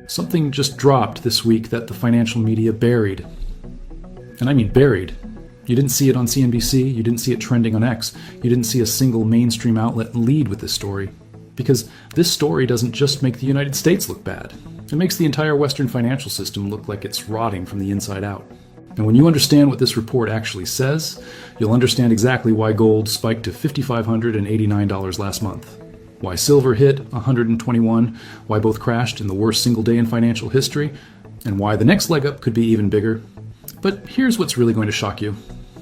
Something just dropped this week that the financial media buried. And I mean buried. You didn't see it on CNBC, you didn't see it trending on X, you didn't see a single mainstream outlet lead with this story. Because this story doesn't just make the United States look bad. It makes the entire Western financial system look like it's rotting from the inside out. And when you understand what this report actually says, you'll understand exactly why gold spiked to $5,589 last month. Why silver hit $121, why both crashed in the worst single day in financial history, and why the next leg up could be even bigger. But here's what's really going to shock you.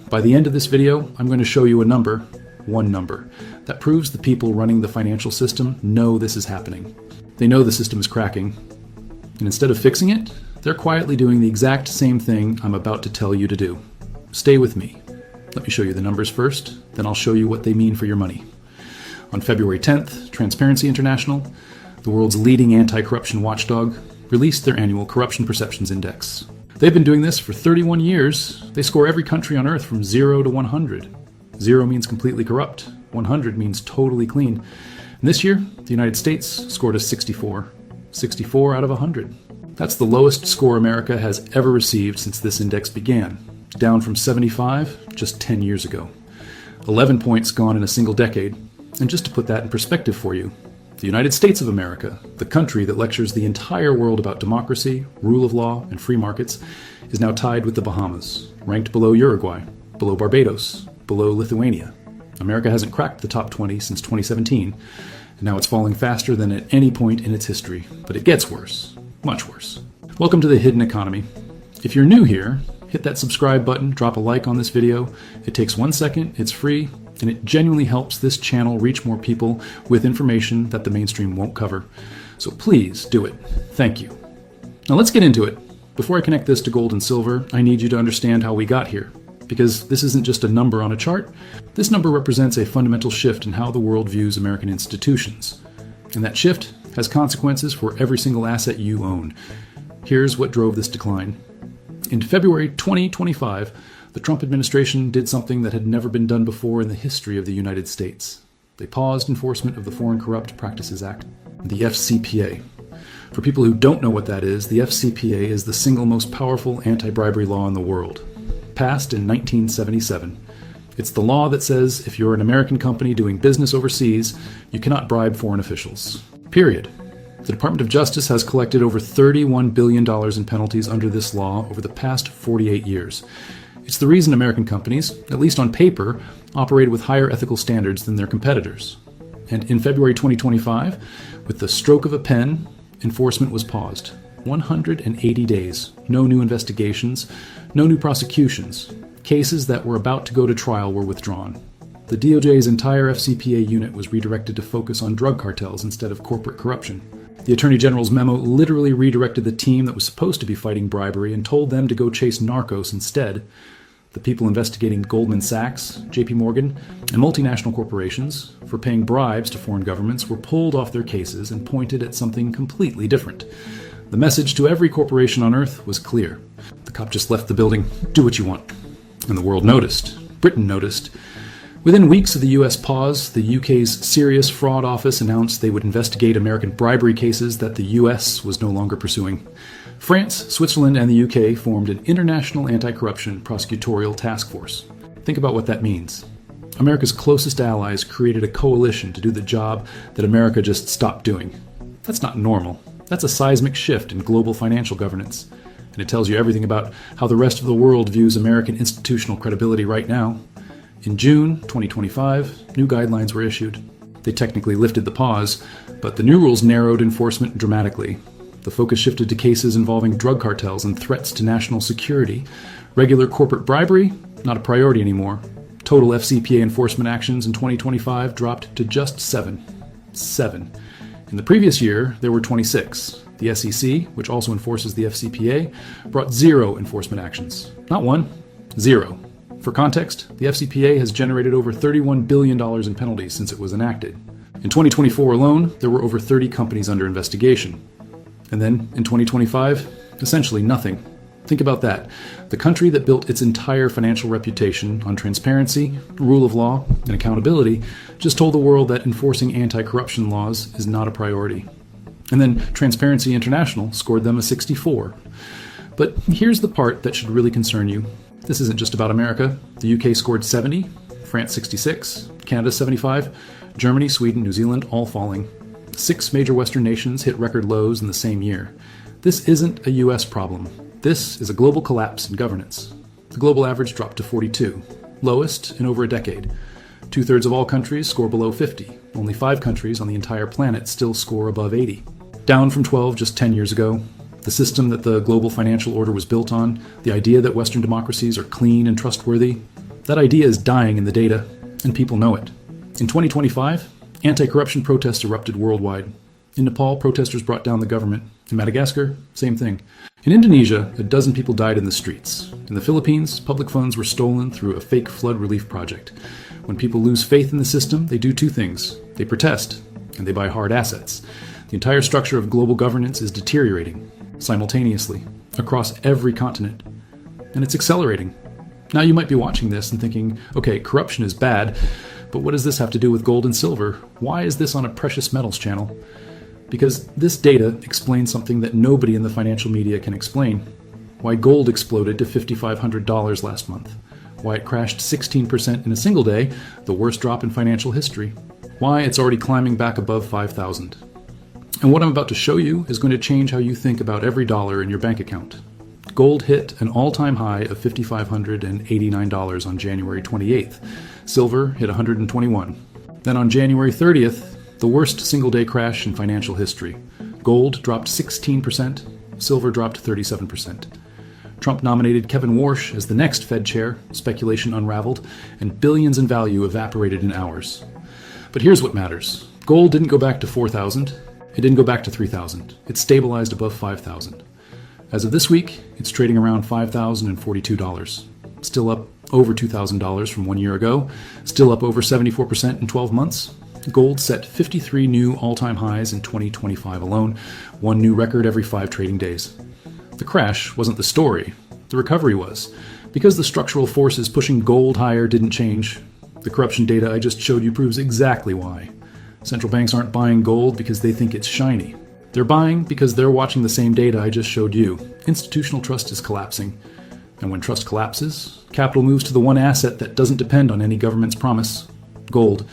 By the end of this video, I'm going to show you a number, one number, that proves the people running the financial system know this is happening. They know the system is cracking. And instead of fixing it, they're quietly doing the exact same thing I'm about to tell you to do. Stay with me. Let me show you the numbers first, then I'll show you what they mean for your money. On February 10th, Transparency International, the world's leading anti-corruption watchdog, released their annual Corruption Perceptions Index. They've been doing this for 31 years. They score every country on Earth from 0 to 100. 0 means completely corrupt. 100 means totally clean. And this year, the United States scored a 64. 64 out of 100. That's the lowest score America has ever received since this index began, down from 75 just 10 years ago. 11 points gone in a single decade. And just to put that in perspective for you, the United States of America, the country that lectures the entire world about democracy, rule of law, and free markets, is now tied with the Bahamas, ranked below Uruguay, below Barbados, below Lithuania. America hasn't cracked the top 20 since 2017, and now it's falling faster than at any point in its history. But it gets worse, much worse. Welcome to the Hidden Economy. If you're new here, hit that subscribe button, drop a like on this video. It takes 1 second, it's free, and it genuinely helps this channel reach more people with information that the mainstream won't cover. So please do it. Thank you. Now let's get into it. Before I connect this to gold and silver, I need you to understand how we got here. Because this isn't just a number on a chart. This number represents a fundamental shift in how the world views American institutions. And that shift has consequences for every single asset you own. Here's what drove this decline. In February 2025, the Trump administration did something that had never been done before in the history of the United States. They paused enforcement of the Foreign Corrupt Practices Act, the FCPA. For people who don't know what that is, the FCPA is the single most powerful anti-bribery law in the world. Passed in 1977. It's the law that says if you're an American company doing business overseas, you cannot bribe foreign officials. Period. The Department of Justice has collected over $31 billion in penalties under this law over the past 48 years. It's the reason American companies, at least on paper, operate with higher ethical standards than their competitors. And in February 2025, with the stroke of a pen, enforcement was paused. 180 days, no new investigations, no new prosecutions. Cases that were about to go to trial were withdrawn. The DOJ's entire FCPA unit was redirected to focus on drug cartels instead of corporate corruption. The Attorney General's memo literally redirected the team that was supposed to be fighting bribery and told them to go chase narcos instead. The people investigating Goldman Sachs, JP Morgan, and multinational corporations for paying bribes to foreign governments were pulled off their cases and pointed at something completely different. The message to every corporation on Earth was clear. The cop just left the building. Do what you want. And the world noticed. Britain noticed. Within weeks of the U.S. pause, the UK's Serious Fraud Office announced they would investigate American bribery cases that the U.S. was no longer pursuing. France, Switzerland, and the UK formed an international anti-corruption prosecutorial task force. Think about what that means. America's closest allies created a coalition to do the job that America just stopped doing. That's not normal. That's a seismic shift in global financial governance. And it tells you everything about how the rest of the world views American institutional credibility right now. In June 2025, new guidelines were issued. They technically lifted the pause, but the new rules narrowed enforcement dramatically. The focus shifted to cases involving drug cartels and threats to national security. Regular corporate bribery, not a priority anymore. Total FCPA enforcement actions in 2025 dropped to just 7. 7. In the previous year, there were 26. The SEC, which also enforces the FCPA, brought 0 enforcement actions. Not 1, 0. For context, the FCPA has generated over $31 billion in penalties since it was enacted. In 2024 alone, there were over 30 companies under investigation. And then, in 2025, essentially nothing. Think about that. The country that built its entire financial reputation on transparency, rule of law, and accountability just told the world that enforcing anti-corruption laws is not a priority. And then Transparency International scored them a 64. But here's the part that should really concern you. This isn't just about America. The UK scored 70, France 66, Canada 75, Germany, Sweden, New Zealand all falling. 6 major Western nations hit record lows in the same year. This isn't a US problem. This is a global collapse in governance. The global average dropped to 42, lowest in over a decade. 2/3 of all countries score below 50. Only 5 countries on the entire planet still score above 80. Down from 12 just 10 years ago. The system that the global financial order was built on, the idea that Western democracies are clean and trustworthy, that idea is dying in the data, and people know it. In 2025, anti-corruption protests erupted worldwide. In Nepal, protesters brought down the government. In Madagascar, same thing. In Indonesia, a dozen people died in the streets. In the Philippines, public funds were stolen through a fake flood relief project. When people lose faith in the system, they do 2 things. They protest, and they buy hard assets. The entire structure of global governance is deteriorating, simultaneously, across every continent. And it's accelerating. Now you might be watching this and thinking, okay, corruption is bad, but what does this have to do with gold and silver? Why is this on a precious metals channel? Because this data explains something that nobody in the financial media can explain. Why gold exploded to $5,500 last month. Why it crashed 16% in a single day, the worst drop in financial history. Why it's already climbing back above 5,000. And what I'm about to show you is going to change how you think about every dollar in your bank account. Gold hit an all-time high of $5,589 on January 28th. Silver hit $121. Then on January 30th, the worst single-day crash in financial history. Gold dropped 16%, silver dropped 37%. Trump nominated Kevin Warsh as the next Fed chair, speculation unraveled, and billions in value evaporated in hours. But here's what matters. Gold didn't go back to 4,000. It didn't go back to 3,000. It stabilized above 5,000. As of this week, it's trading around $5,042. Still up over $2,000 from 1 year ago. Still up over 74% in 12 months. Gold set 53 new all-time highs in 2025 alone, 1 new record every 5 trading days. The crash wasn't the story. The recovery was. Because the structural forces pushing gold higher didn't change, the corruption data I just showed you proves exactly why. Central banks aren't buying gold because they think it's shiny. They're buying because they're watching the same data I just showed you. Institutional trust is collapsing. And when trust collapses, capital moves to the one asset that doesn't depend on any government's promise: gold.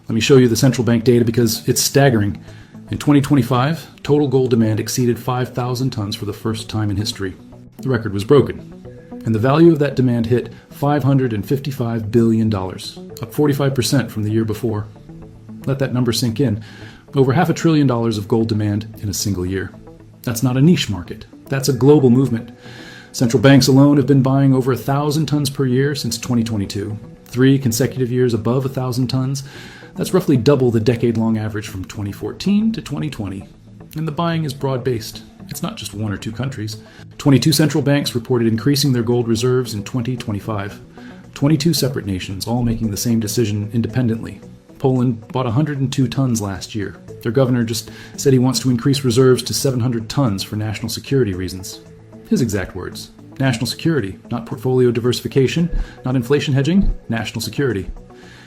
Let me show you the central bank data because it's staggering. In 2025, total gold demand exceeded 5,000 tons for the first time in history. The record was broken. And the value of that demand hit $555 billion, up 45% from the year before. Let that number sink in. Over $500 billion of gold demand in a single year. That's not a niche market. That's a global movement. Central banks alone have been buying over 1,000 tons per year since 2022. 3 consecutive years above 1,000 tons. That's roughly double the decade-long average from 2014 to 2020. And the buying is broad-based. It's not just 1 or 2 countries. 22 central banks reported increasing their gold reserves in 2025. 22 separate nations, all making the same decision independently. Poland bought 102 tons last year. Their governor just said he wants to increase reserves to 700 tons for national security reasons. His exact words: national security, not portfolio diversification, not inflation hedging, national security.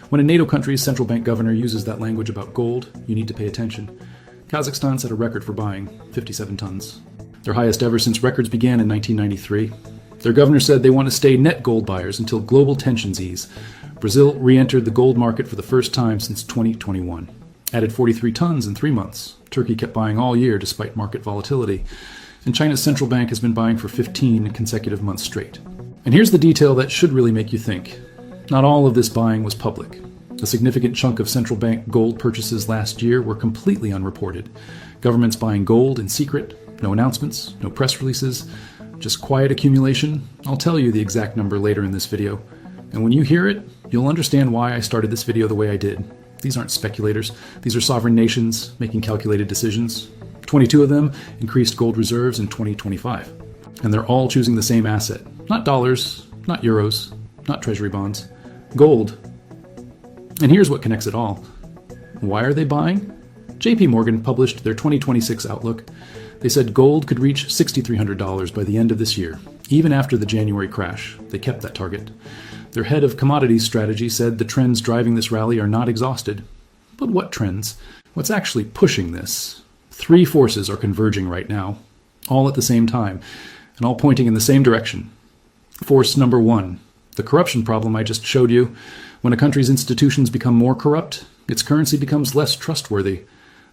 When a NATO country's central bank governor uses that language about gold, you need to pay attention. Kazakhstan set a record for buying, 57 tons. Their highest ever since records began in 1993. Their governor said they want to stay net gold buyers until global tensions ease. Brazil re-entered the gold market for the first time since 2021. Added 43 tons in 3 months. Turkey kept buying all year despite market volatility. And China's central bank has been buying for 15 consecutive months straight. And here's the detail that should really make you think. Not all of this buying was public. A significant chunk of central bank gold purchases last year were completely unreported. Governments buying gold in secret, no announcements, no press releases, just quiet accumulation. I'll tell you the exact number later in this video. And when you hear it, you'll understand why I started this video the way I did. These aren't speculators. These are sovereign nations making calculated decisions. 22 of them increased gold reserves in 2025. And they're all choosing the same asset. Not dollars, not euros, not treasury bonds. Gold. And here's what connects it all. Why are they buying? JP Morgan published their 2026 outlook. They said gold could reach $6,300 by the end of this year, even after the January crash. They kept that target. Their head of commodities strategy said the trends driving this rally are not exhausted. But what trends? What's actually pushing this? Three forces are converging right now, all at the same time, and all pointing in the same direction. Force number one, the corruption problem I just showed you. When a country's institutions become more corrupt, its currency becomes less trustworthy.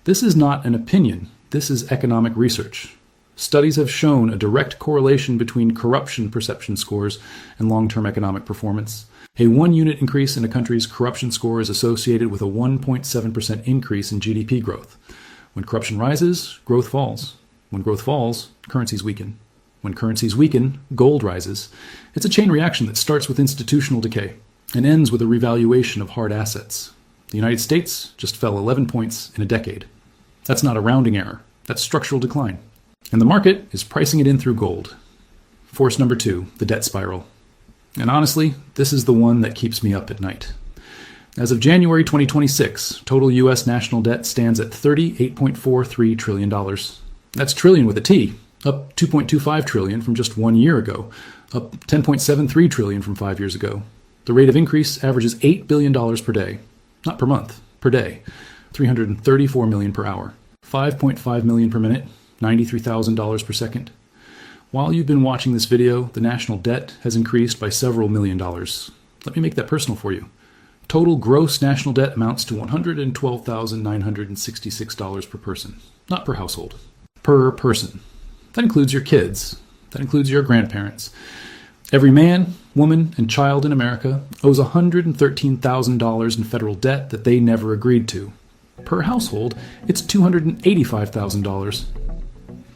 This is not an opinion. This is economic research. Studies have shown a direct correlation between corruption perception scores and long-term economic performance. A 1-unit increase in a country's corruption score is associated with a 1.7% increase in GDP growth. When corruption rises, growth falls. When growth falls, currencies weaken. When currencies weaken, gold rises. It's a chain reaction that starts with institutional decay and ends with a revaluation of hard assets. The United States just fell 11 points in a decade. That's not a rounding error. That's structural decline. And the market is pricing it in through gold. Force number two, the debt spiral. And honestly, this is the one that keeps me up at night. As of January 2026, total U.S. national debt stands at $38.43 trillion. That's trillion with a T, up 2.25 trillion from just 1 year ago, up 10.73 trillion from 5 years ago. The rate of increase averages $8 billion per day, not per month, per day, 334 million per hour, 5.5 million per minute, $93,000 per second. While you've been watching this video, the national debt has increased by several $million. Let me make that personal for you. Total gross national debt amounts to $112,966 per person, not per household, per person. That includes your kids. That includes your grandparents. Every man, woman, and child in America owes $113,000 in federal debt that they never agreed to. Per household, it's $285,000.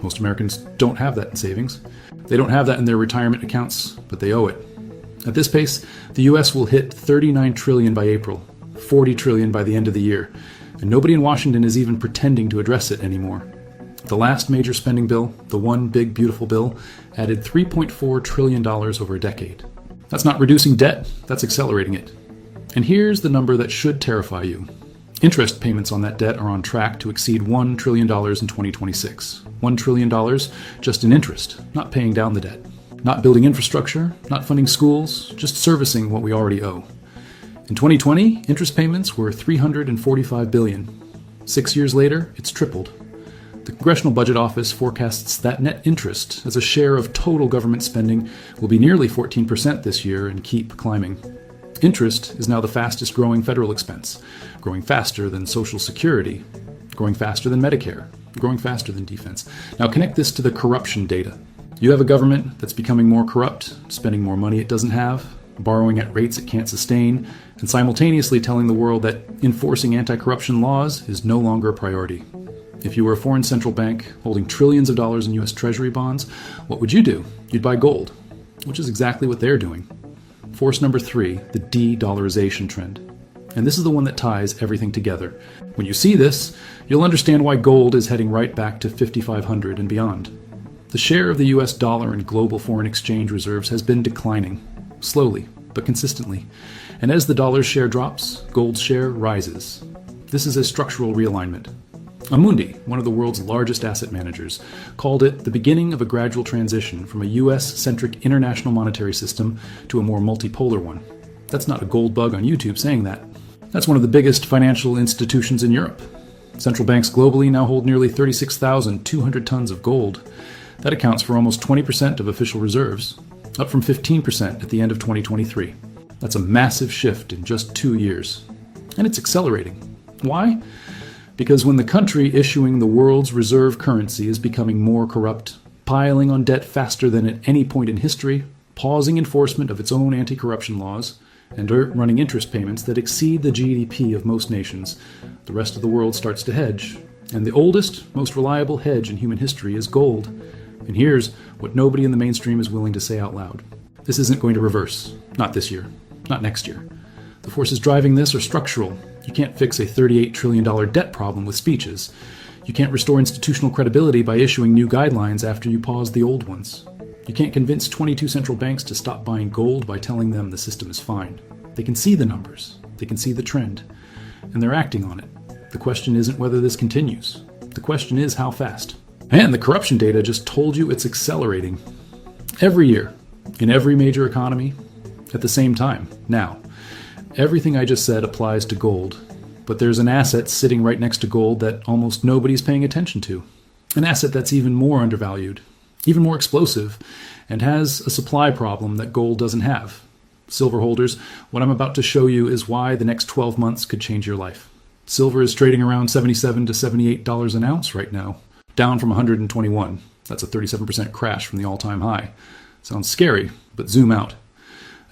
Most Americans don't have that in savings. They don't have that in their retirement accounts, but they owe it. At this pace, the U.S. will hit $39 trillion by April, $40 trillion by the end of the year, and nobody in Washington is even pretending to address it anymore. The last major spending bill, the One Big Beautiful Bill, added $3.4 trillion over a decade. That's not reducing debt, that's accelerating it. And here's the number that should terrify you. Interest payments on that debt are on track to exceed $1 trillion in 2026. $1 trillion just in interest, not paying down the debt. Not building infrastructure, not funding schools, just servicing what we already owe. In 2020, interest payments were $345 billion. 6 years later, it's tripled. The Congressional Budget Office forecasts that net interest as a share of total government spending will be nearly 14% this year and keep climbing. Interest is now the fastest growing federal expense, growing faster than Social Security, growing faster than Medicare, growing faster than defense. Now connect this to the corruption data. You have a government that's becoming more corrupt, spending more money it doesn't have, borrowing at rates it can't sustain, and simultaneously telling the world that enforcing anti-corruption laws is no longer a priority. If you were a foreign central bank holding trillions of dollars in U.S. Treasury bonds, what would you do? You'd buy gold, which is exactly what they're doing. Force number three, the de-dollarization trend. And this is the one that ties everything together. When you see this, you'll understand why gold is heading right back to 5,500 and beyond. The share of the U.S. dollar in global foreign exchange reserves has been declining, slowly but consistently. And as the dollar's share drops, gold's share rises. This is a structural realignment. Amundi, one of the world's largest asset managers, called it the beginning of a gradual transition from a U.S.-centric international monetary system to a more multipolar one. That's not a gold bug on YouTube saying that. That's one of the biggest financial institutions in Europe. Central banks globally now hold nearly 36,200 tons of gold. That accounts for almost 20% of official reserves, up from 15% at the end of 2023. That's a massive shift in just 2 years. And it's accelerating. Why? Because when the country issuing the world's reserve currency is becoming more corrupt, piling on debt faster than at any point in history, pausing enforcement of its own anti-corruption laws, and running interest payments that exceed the GDP of most nations, the rest of the world starts to hedge. And the oldest, most reliable hedge in human history is gold. And here's what nobody in the mainstream is willing to say out loud. This isn't going to reverse. Not this year. Not next year. The forces driving this are structural. You can't fix a $38 trillion debt problem with speeches. You can't restore institutional credibility by issuing new guidelines after you pause the old ones. You can't convince 22 central banks to stop buying gold by telling them the system is fine. They can see the numbers. They can see the trend. And they're acting on it. The question isn't whether this continues. The question is how fast. And the corruption data just told you it's accelerating. Every year, in every major economy, at the same time, now. Everything I just said applies to gold. But there's an asset sitting right next to gold that almost nobody's paying attention to. An asset that's even more undervalued, even more explosive, and has a supply problem that gold doesn't have. Silver holders, what I'm about to show you is why the next 12 months could change your life. Silver is trading around $77 to $78 an ounce right now, down from $121. That's a 37% crash from the all-time high. Sounds scary, but zoom out.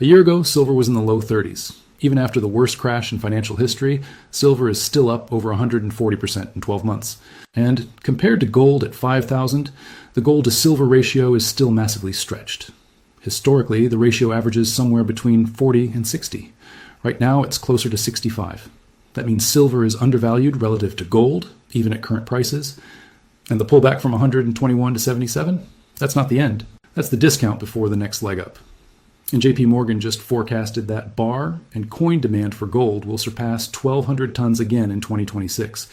A year ago, silver was in the low 30s. Even after the worst crash in financial history, silver is still up over 140% in 12 months. And compared to gold at 5,000, the gold to silver ratio is still massively stretched. Historically, the ratio averages somewhere between 40 and 60. Right now, it's closer to 65. That means silver is undervalued relative to gold, even at current prices. And the pullback from 121 to 77? That's not the end. That's the discount before the next leg up. And JP Morgan just forecasted that bar and coin demand for gold will surpass 1,200 tons again in 2026.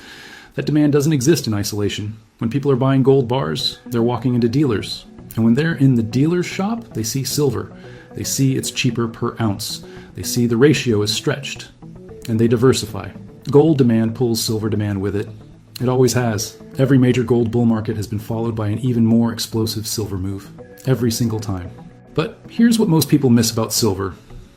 That demand doesn't exist in isolation. When people are buying gold bars, they're walking into dealers. And when they're in the dealer's shop, they see silver. They see it's cheaper per ounce. They see the ratio is stretched. And they diversify. Gold demand pulls silver demand with it. It always has. Every major gold bull market has been followed by an even more explosive silver move. Every single time. But here's what most people miss about silver.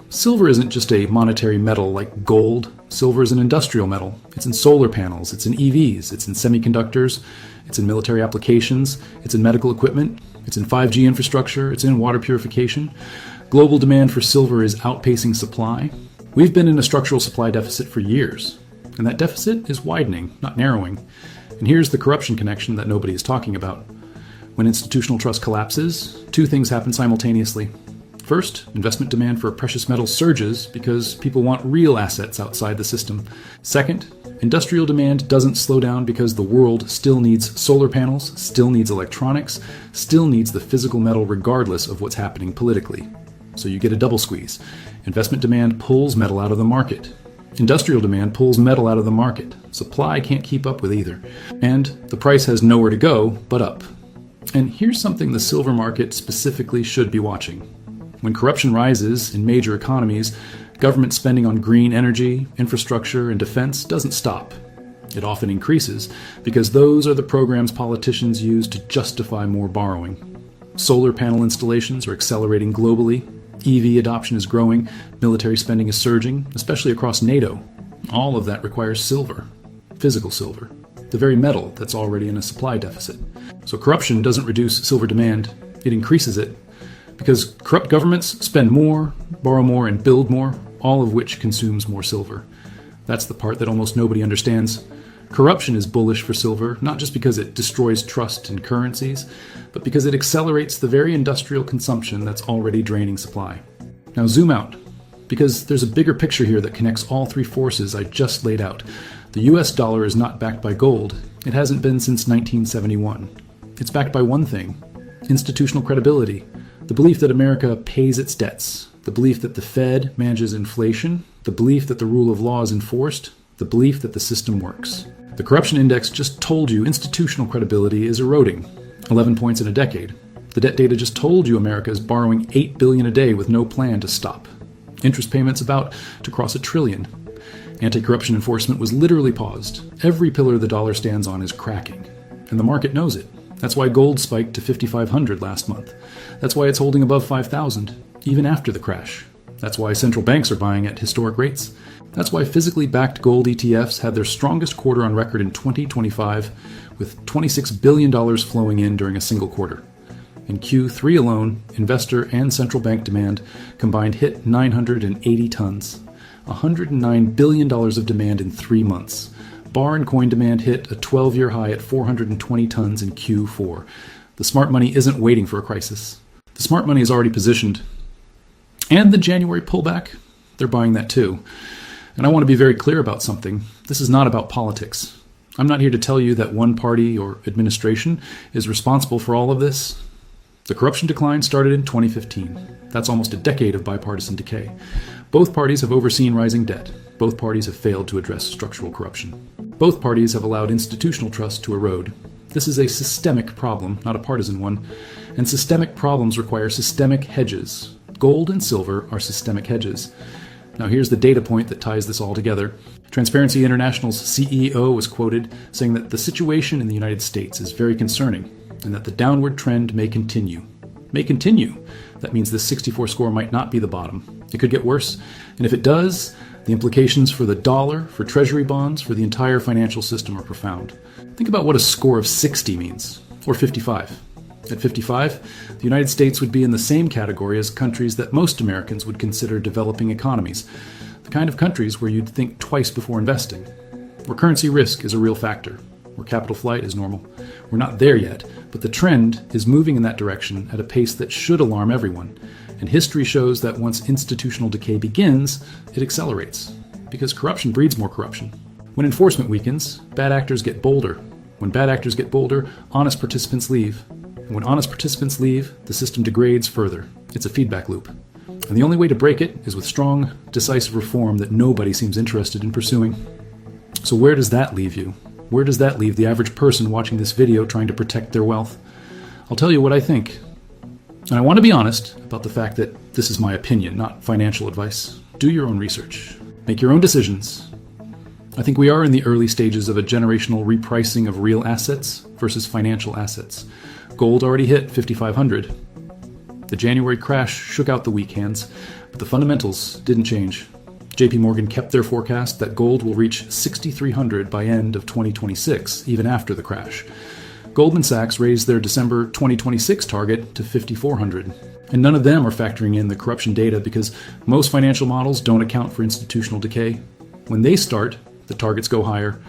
Silver isn't just a monetary metal like gold. Silver is an industrial metal. It's in solar panels, it's in EVs, it's in semiconductors, it's in military applications, it's in medical equipment, it's in 5G infrastructure, it's in water purification. Global demand for silver is outpacing supply. We've been in a structural supply deficit for years, and that deficit is widening, not narrowing. And here's the corruption connection that nobody is talking about. When institutional trust collapses, two things happen simultaneously. First, investment demand for precious metals surges because people want real assets outside the system. Second, industrial demand doesn't slow down because the world still needs solar panels, still needs electronics, still needs the physical metal regardless of what's happening politically. So you get a double squeeze. Investment demand pulls metal out of the market. Industrial demand pulls metal out of the market. Supply can't keep up with either. And the price has nowhere to go but up. And here's something the silver market specifically should be watching. When corruption rises in major economies, government spending on green energy, infrastructure, and defense doesn't stop. It often increases because those are the programs politicians use to justify more borrowing. Solar panel installations are accelerating globally. EV adoption is growing. Military spending is surging, especially across NATO. All of that requires silver, physical silver, the very metal that's already in a supply deficit. So corruption doesn't reduce silver demand, it increases it, because corrupt governments spend more, borrow more, and build more, all of which consumes more silver. That's the part that almost nobody understands. Corruption is bullish for silver, not just because it destroys trust in currencies, but because it accelerates the very industrial consumption that's already draining supply. Now zoom out, because there's a bigger picture here that connects all three forces I just laid out. The US dollar is not backed by gold. It hasn't been since 1971. It's backed by one thing: institutional credibility. The belief that America pays its debts. The belief that the Fed manages inflation. The belief that the rule of law is enforced. The belief that the system works. The corruption index just told you institutional credibility is eroding. 11 points in a decade. The debt data just told you America is borrowing $8 billion a day with no plan to stop. Interest payments about to cross $1 trillion. Anti-corruption enforcement was literally paused. Every pillar the dollar stands on is cracking. And the market knows it. That's why gold spiked to 5,500 last month. That's why it's holding above 5,000, even after the crash. That's why central banks are buying at historic rates. That's why physically backed gold ETFs had their strongest quarter on record in 2025, with $26 billion flowing in during a single quarter. In Q3 alone, investor and central bank demand combined hit 980 tons. $109 billion of demand in 3 months. Bar and coin demand hit a 12-year high at 420 tons in Q4. The smart money isn't waiting for a crisis. The smart money is already positioned. And the January pullback, they're buying that too. And I want to be very clear about something. This is not about politics. I'm not here to tell you that one party or administration is responsible for all of this. The corruption decline started in 2015. That's almost a decade of bipartisan decay. Both parties have overseen rising debt. Both parties have failed to address structural corruption. Both parties have allowed institutional trust to erode. This is a systemic problem, not a partisan one. And systemic problems require systemic hedges. Gold and silver are systemic hedges. Now here's the data point that ties this all together. Transparency International's CEO was quoted saying that the situation in the United States is very concerning and that the downward trend may continue. May continue. That means this 64 score might not be the bottom. It could get worse, and if it does, the implications for the dollar, for treasury bonds, for the entire financial system are profound. Think about what a score of 60 means, or 55. At 55, the United States would be in the same category as countries that most Americans would consider developing economies, the kind of countries where you'd think twice before investing, where currency risk is a real factor, where capital flight is normal. We're not there yet, but the trend is moving in that direction at a pace that should alarm everyone. And history shows that once institutional decay begins, it accelerates, because corruption breeds more corruption. When enforcement weakens, bad actors get bolder. When bad actors get bolder, honest participants leave. And when honest participants leave, the system degrades further. It's a feedback loop. And the only way to break it is with strong, decisive reform that nobody seems interested in pursuing. So where does that leave you? Where does that leave the average person watching this video trying to protect their wealth? I'll tell you what I think. And I want to be honest about the fact that this is my opinion, not financial advice. Do your own research. Make your own decisions. I think we are in the early stages of a generational repricing of real assets versus financial assets. Gold already hit 5,500. The January crash shook out the weak hands, but the fundamentals didn't change. JP Morgan kept their forecast that gold will reach 6,300 by end of 2026, even after the crash. Goldman Sachs raised their December 2026 target to 5,400. And none of them are factoring in the corruption data because most financial models don't account for institutional decay. When they start, the targets go higher.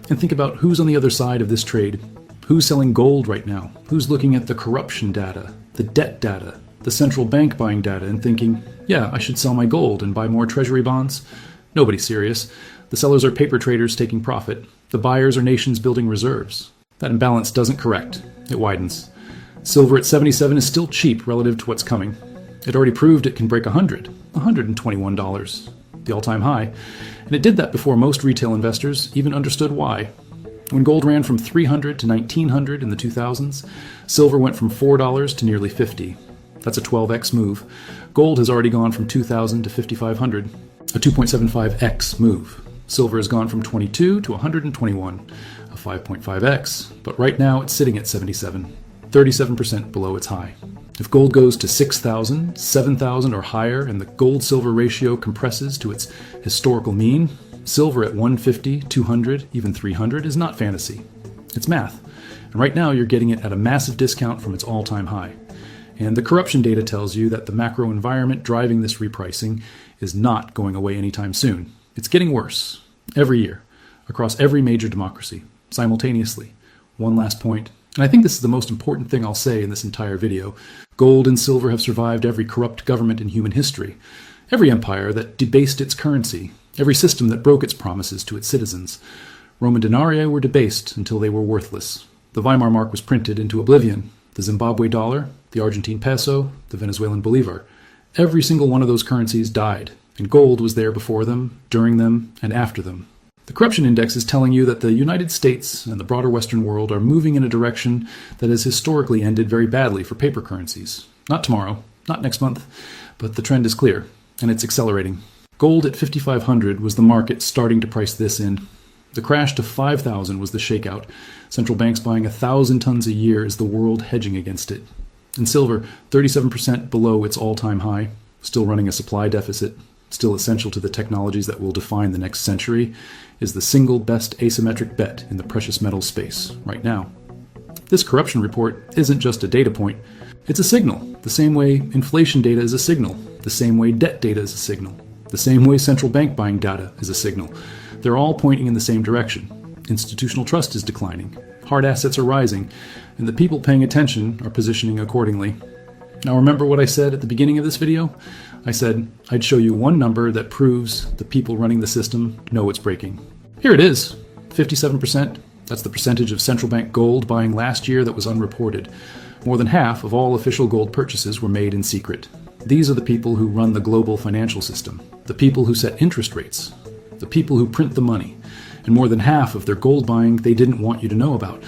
And think about who's on the other side of this trade. Who's selling gold right now? Who's looking at the corruption data, the debt data, the central bank buying data and thinking, yeah, I should sell my gold and buy more treasury bonds? Nobody's serious. The sellers are paper traders taking profit. The buyers are nations building reserves. That imbalance doesn't correct. It widens. Silver at 77 is still cheap relative to what's coming. It already proved it can break $121, the all-time high. And it did that before most retail investors even understood why. When gold ran from $300 to $1,900 in the 2000s, silver went from $4 to nearly $50. That's a 12x move. Gold has already gone from $2,000 to $5,500, a 2.75x move. Silver has gone from 22 to 121, a 5.5x, but right now it's sitting at 77, 37% below its high. If gold goes to 6,000, 7,000 or higher and the gold-silver ratio compresses to its historical mean, silver at 150, 200, even 300 is not fantasy. It's math. And right now you're getting it at a massive discount from its all-time high. And the corruption data tells you that the macro environment driving this repricing is not going away anytime soon. It's getting worse every year across every major democracy simultaneously. One last point, and I think this is the most important thing I'll say in this entire video. Gold and silver have survived every corrupt government in human history, every empire that debased its currency, every system that broke its promises to its citizens. Roman denarii were debased until they were worthless. The Weimar mark was printed into oblivion. The Zimbabwe dollar, the Argentine peso, the Venezuelan bolivar. Every single one of those currencies died, and gold was there before them, during them, and after them. The corruption index is telling you that the United States and the broader Western world are moving in a direction that has historically ended very badly for paper currencies. Not tomorrow, not next month, but the trend is clear, and it's accelerating. Gold at 5,500 was the market starting to price this in. The crash to 5,000 was the shakeout. Central banks buying 1,000 tons a year is the world hedging against it. And silver, 37% below its all-time high, still running a supply deficit, still essential to the technologies that will define the next century, is the single best asymmetric bet in the precious metals space right now. This corruption report isn't just a data point. It's a signal, the same way inflation data is a signal, the same way debt data is a signal, the same way central bank buying data is a signal. They're all pointing in the same direction. Institutional trust is declining, hard assets are rising, and the people paying attention are positioning accordingly. Now remember what I said at the beginning of this video? I said I'd show you one number that proves the people running the system know it's breaking. Here it is, 57%. That's the percentage of central bank gold buying last year that was unreported. More than half of all official gold purchases were made in secret. These are the people who run the global financial system, the people who set interest rates, the people who print the money. And more than half of their gold buying they didn't want you to know about.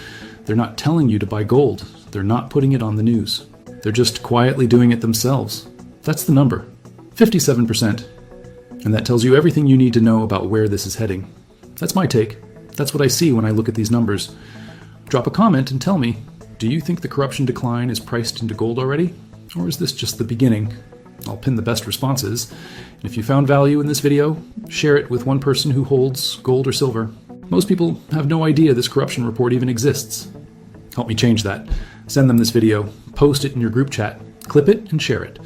They're not telling you to buy gold. They're not putting it on the news. They're just quietly doing it themselves. That's the number. 57%. And that tells you everything you need to know about where this is heading. That's my take. That's what I see when I look at these numbers. Drop a comment and tell me, do you think the corruption decline is priced into gold already? Or is this just the beginning? I'll pin the best responses. And if you found value in this video, share it with one person who holds gold or silver. Most people have no idea this corruption report even exists. Help me change that. Send them this video, post it in your group chat, clip it and share it.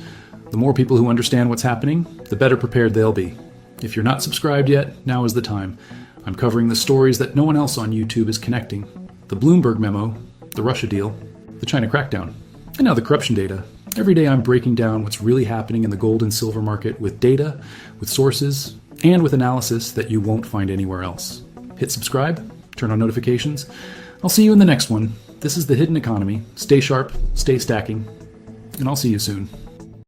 The more people who understand what's happening, the better prepared they'll be. If you're not subscribed yet, now is the time. I'm covering the stories that no one else on YouTube is connecting. The Bloomberg memo, the Russia deal, the China crackdown, and now the corruption data. Every day I'm breaking down what's really happening in the gold and silver market with data, with sources, and with analysis that you won't find anywhere else. Hit subscribe, turn on notifications. I'll see you in the next one. This is The Hidden Economy. Stay sharp, stay stacking, and I'll see you soon.